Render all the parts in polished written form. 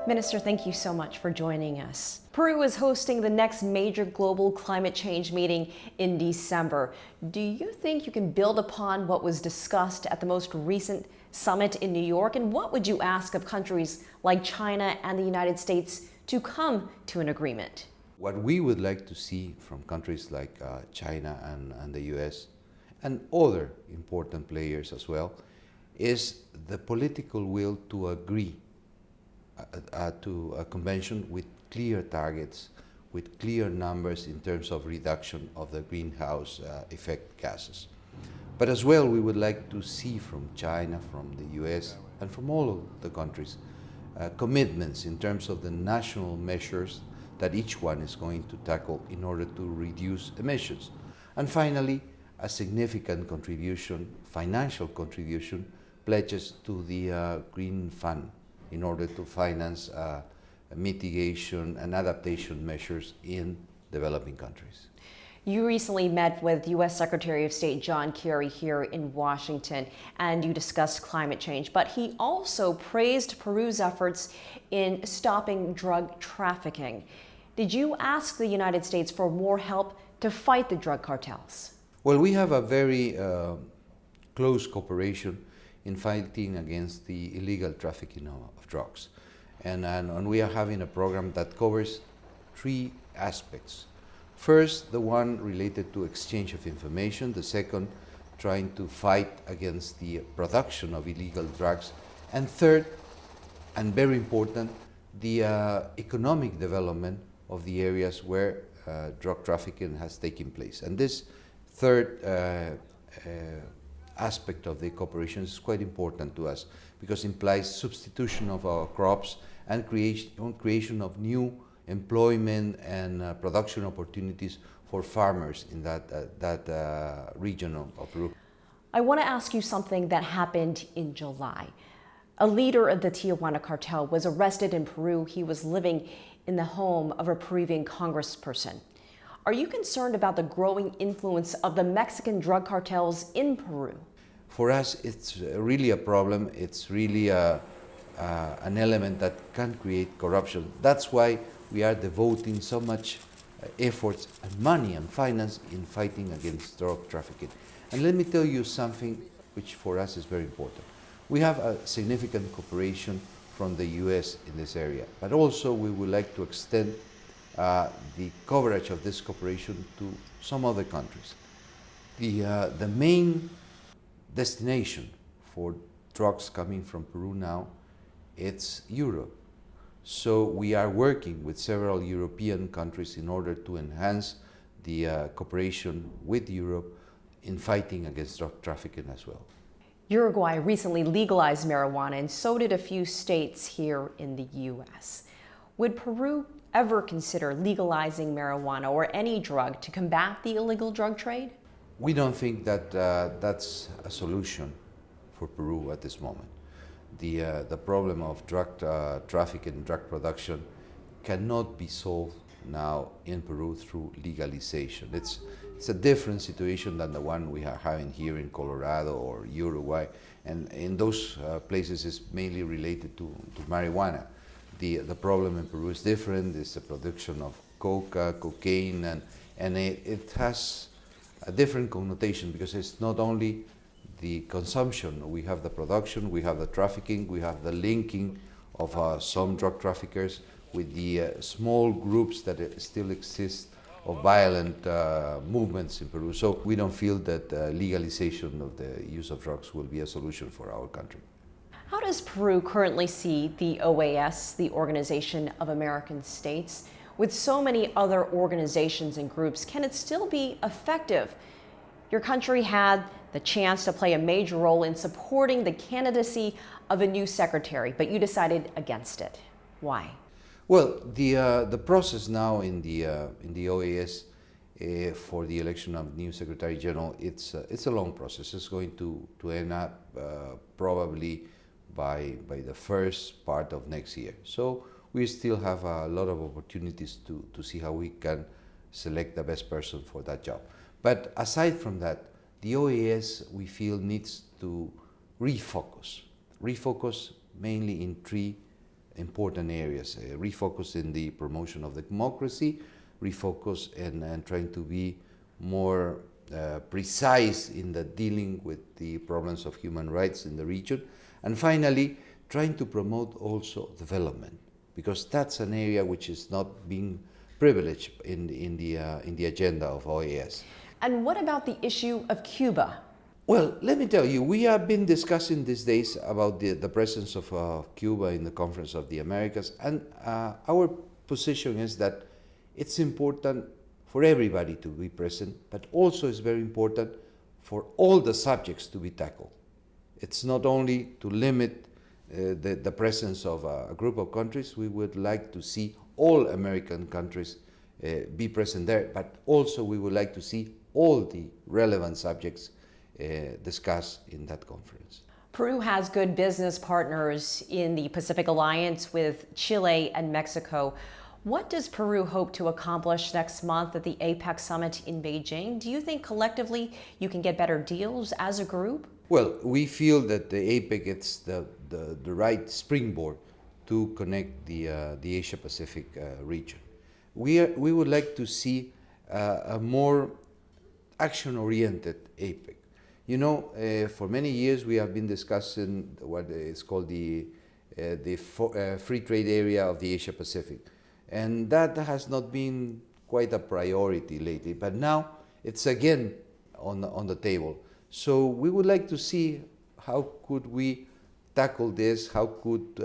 Minister, thank you so much for joining us. Peru is hosting the next major global climate change meeting in December. Do you think you can build upon what was discussed at the most recent summit in New York? And what would you ask of countries like China and the United States to come to an agreement? What we would like to see from countries like China and the US and other important players as well is the political will to agree to a convention with clear targets, with clear numbers in terms of reduction of the greenhouse effect gases. But as well, we would like to see from China, from the US, and from all of the countries, commitments in terms of the national measures that each one is going to tackle in order to reduce emissions. And finally, a significant contribution, financial contribution, pledges to the Green Fund in order to finance mitigation and adaptation measures in developing countries. You recently met with U.S. Secretary of State John Kerry here in Washington, and you discussed climate change, but he also praised Peru's efforts in stopping drug trafficking. Did you ask the United States for more help to fight the drug cartels? Well, we have a very close cooperation in fighting against the illegal trafficking of drugs. And we are having a program that covers three aspects. First, the one related to exchange of information. The second, trying to fight against the production of illegal drugs. And third, and very important, the economic development of the areas where drug trafficking has taken place. And this third aspect of the cooperation is quite important to us because it implies substitution of our crops and creation of new employment and production opportunities for farmers in that region of Peru. I want to ask you something that happened in July. A leader of the Tijuana cartel was arrested in Peru. He was living in the home of a Peruvian congressperson. Are you concerned about the growing influence of the Mexican drug cartels in Peru? For us, it's really a problem. It's really an element that can create corruption. That's why we are devoting so much efforts and money and finance in fighting against drug trafficking. And let me tell you something which for us is very important. We have a significant cooperation from the US in this area, but also we would like to extend the coverage of this cooperation to some other countries. The main destination for drugs coming from Peru now, it's Europe. So we are working with several European countries in order to enhance the cooperation with Europe in fighting against drug trafficking as well. Uruguay recently legalized marijuana, and so did a few states here in the US. Would Peru ever consider legalizing marijuana or any drug to combat the illegal drug trade? We don't think that that's a solution for Peru at this moment. The problem of drug trafficking and drug production cannot be solved now in Peru through legalization. It's a different situation than the one we are having here in Colorado or Uruguay, and in those places it's mainly related to marijuana. The problem in Peru is different. It's the production of cocaine, and it has a different connotation because it's not only the consumption. We have the production, we have the trafficking, we have the linking of some drug traffickers with the small groups that still exist of violent movements in Peru. So we don't feel that legalization of the use of drugs will be a solution for our country. How does Peru currently see the OAS, the Organization of American States? With so many other organizations and groups, can it still be effective? Your country had the chance to play a major role in supporting the candidacy of a new secretary, but you decided against it. Why? Well, the process now in the OAS for the election of new Secretary General, it's a long process. It's going to end up probably by the first part of next year. So we still have a lot of opportunities to see how we can select the best person for that job. But aside from that, the OAS, we feel, needs to refocus mainly in three important areas. Refocus in the promotion of the democracy, refocus and trying to be more precise in the dealing with the problems of human rights in the region, and finally trying to promote also development, because that's an area which is not being privileged in the agenda of OAS. And what about the issue of Cuba? Well, let me tell you, we have been discussing these days about the presence of Cuba in the Conference of the Americas, and our position is that it's important for everybody to be present, but also it's very important for all the subjects to be tackled. It's not only to limit the presence of a group of countries. We would like to see all American countries be present there, but also we would like to see all the relevant subjects discussed in that conference. Peru has good business partners in the Pacific Alliance with Chile and Mexico. What does Peru hope to accomplish next month at the APEC summit in Beijing? Do you think collectively you can get better deals as a group? Well, we feel that the APEC is the right springboard to connect the Asia-Pacific region. We would like to see a more action-oriented APEC. You know, for many years we have been discussing what is called the free trade area of the Asia-Pacific. And that has not been quite a priority lately, but now it's again on the table. So we would like to see how could we tackle this, how could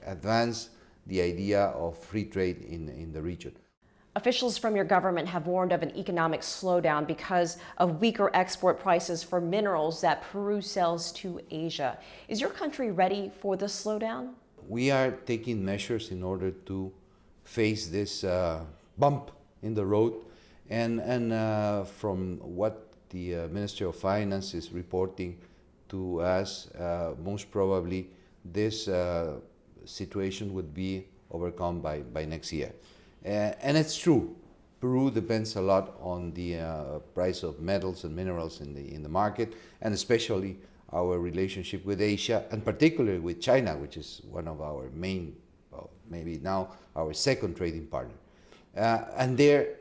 advance the idea of free trade in the region. Officials from your government have warned of an economic slowdown because of weaker export prices for minerals that Peru sells to Asia. Is your country ready for the slowdown? We are taking measures in order to face this bump in the road, and from what the Ministry of Finance is reporting to us, most probably this situation would be overcome by next year. And it's true, Peru depends a lot on the price of metals and minerals in the market, and especially our relationship with Asia, and particularly with China, which is one of our main, well, maybe now our second trading partner. And there,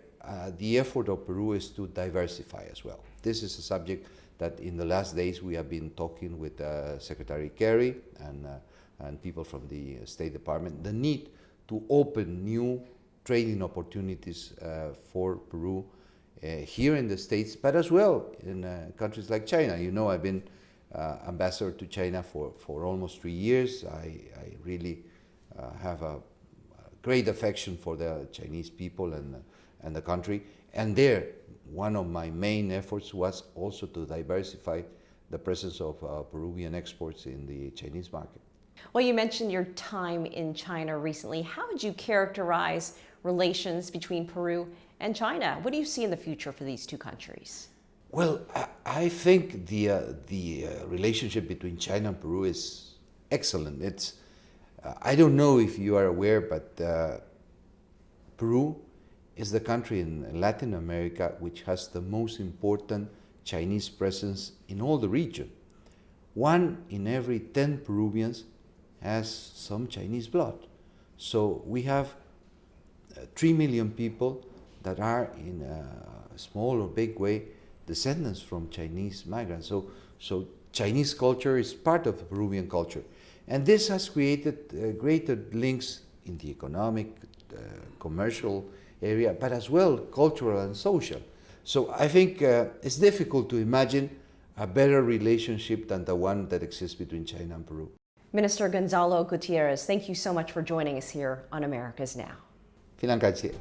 the effort of Peru is to diversify as well. This is a subject that in the last days we have been talking with Secretary Kerry and people from the State Department, the need to open new trading opportunities for Peru here in the States, but as well in countries like China. You know, I've been ambassador to China for almost 3 years. I really have a great affection for the Chinese people and the country. And there, one of my main efforts was also to diversify the presence of Peruvian exports in the Chinese market. Well, you mentioned your time in China recently. How would you characterize relations between Peru and China? What do you see in the future for these two countries? Well, I think the relationship between China and Peru is excellent. It's I don't know if you are aware, but Peru is the country in Latin America which has the most important Chinese presence in all the region. 1 in every 10 Peruvians has some Chinese blood. So we have 3 million people that are in a small or big way descendants from Chinese migrants. So Chinese culture is part of the Peruvian culture. And this has created greater links in the economic, commercial area, but as well cultural and social. So I think it's difficult to imagine a better relationship than the one that exists between China and Peru. Minister Gonzalo Gutierrez, thank you so much for joining us here on America's Now. Vielen Dank.